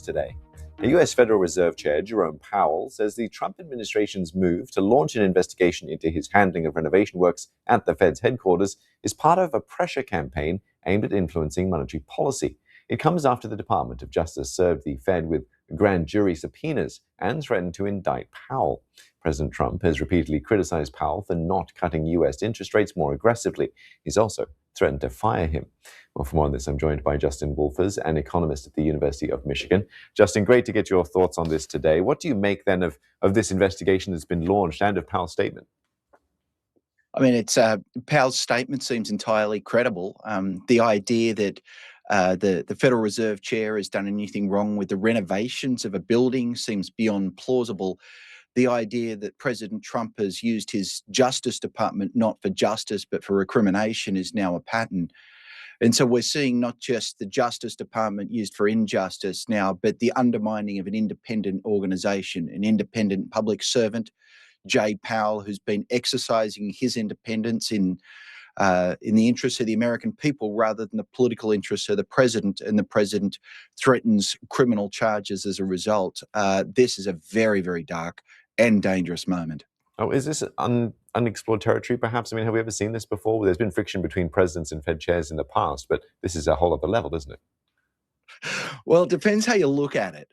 Today, the U.S. Federal Reserve Chair Jerome Powell says the Trump administration's move to launch an investigation into his handling of renovation works at the Fed's headquarters is part of a pressure campaign aimed at influencing monetary policy. It comes after the Department of Justice served the Fed with grand jury subpoenas and threatened to indict Powell. President Trump has repeatedly criticized Powell for not cutting U.S. interest rates more aggressively. He's also threatened to fire him. Well, for more on this, I'm joined by Justin Wolfers, an economist at the University of Michigan. Justin, great to get your thoughts on this today. What do you make then of this investigation that's been launched and of Powell's statement? I mean, Powell's statement seems entirely credible. The idea that the Federal Reserve Chair has done anything wrong with the renovations of a building seems beyond plausible. The idea that President Trump has used his Justice Department not for justice but for recrimination is now a pattern. And so we're seeing not just the Justice Department used for injustice now, but the undermining of an independent organization, an independent public servant, Jay Powell, who's been exercising his independence in the interests of the American people rather than the political interests of the president, and the president threatens criminal charges as a result. This is a very, very dark and dangerous moment. Oh, is this unexplored territory, perhaps? I mean, have we ever seen this before? There's been friction between presidents and Fed chairs in the past, but this is a whole other level, isn't it? Well, it depends how you look at it.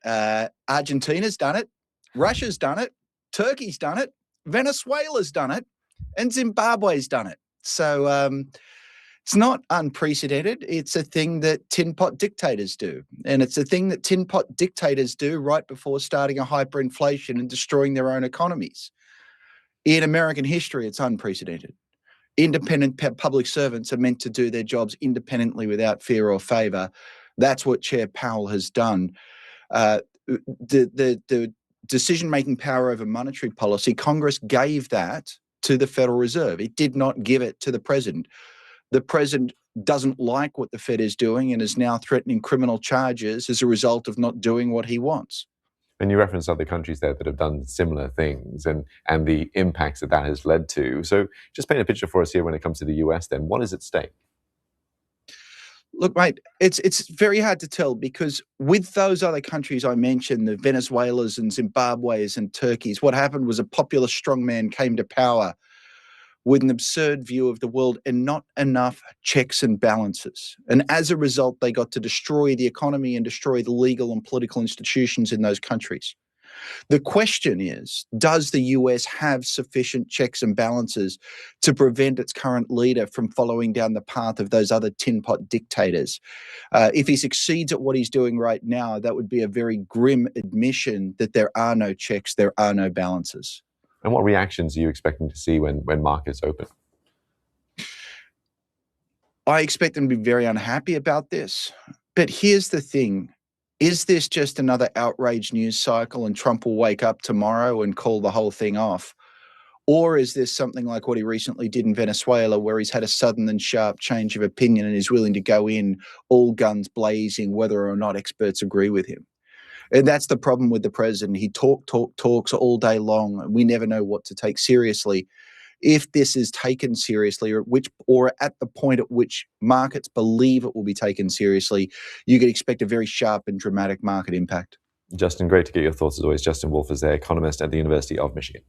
Argentina's done it, Russia's done it, Turkey's done it, Venezuela's done it, and Zimbabwe's done it. So it's not unprecedented. It's a thing that tin pot dictators do. And it's a thing that tin pot dictators do right before starting a hyperinflation and destroying their own economies. In American history, it's unprecedented. Independent public servants are meant to do their jobs independently without fear or favor. That's what Chair Powell has done. The decision-making power over monetary policy, Congress gave that to the Federal Reserve. It did not give it to the president. The president doesn't like what the Fed is doing and is now threatening criminal charges as a result of not doing what he wants. And you referenced other countries there that have done similar things and the impacts that has led to. So just paint a picture for us here when it comes to the US then. What is at stake? Look, mate, it's very hard to tell because with those other countries I mentioned, the Venezuelas and Zimbabwe's and Turkeys, what happened was a populist strongman came to power with an absurd view of the world and not enough checks and balances. And as a result, they got to destroy the economy and destroy the legal and political institutions in those countries. The question is, does the US have sufficient checks and balances to prevent its current leader from following down the path of those other tin pot dictators? If he succeeds at what he's doing right now, that would be a very grim admission that there are no checks, there are no balances. And what reactions are you expecting to see when markets open? I expect them to be very unhappy about this. But here's the thing. Is this just another outrage news cycle and Trump will wake up tomorrow and call the whole thing off? Or is this something like what he recently did in Venezuela, where he's had a sudden and sharp change of opinion and is willing to go in all guns blazing, whether or not experts agree with him? And that's the problem with the president. He talks all day long, and we never know what to take seriously. If this is taken seriously, or at the point at which markets believe it will be taken seriously, you could expect a very sharp and dramatic market impact. Justin, great to get your thoughts as always. Justin Wolfers, economist at the University of Michigan.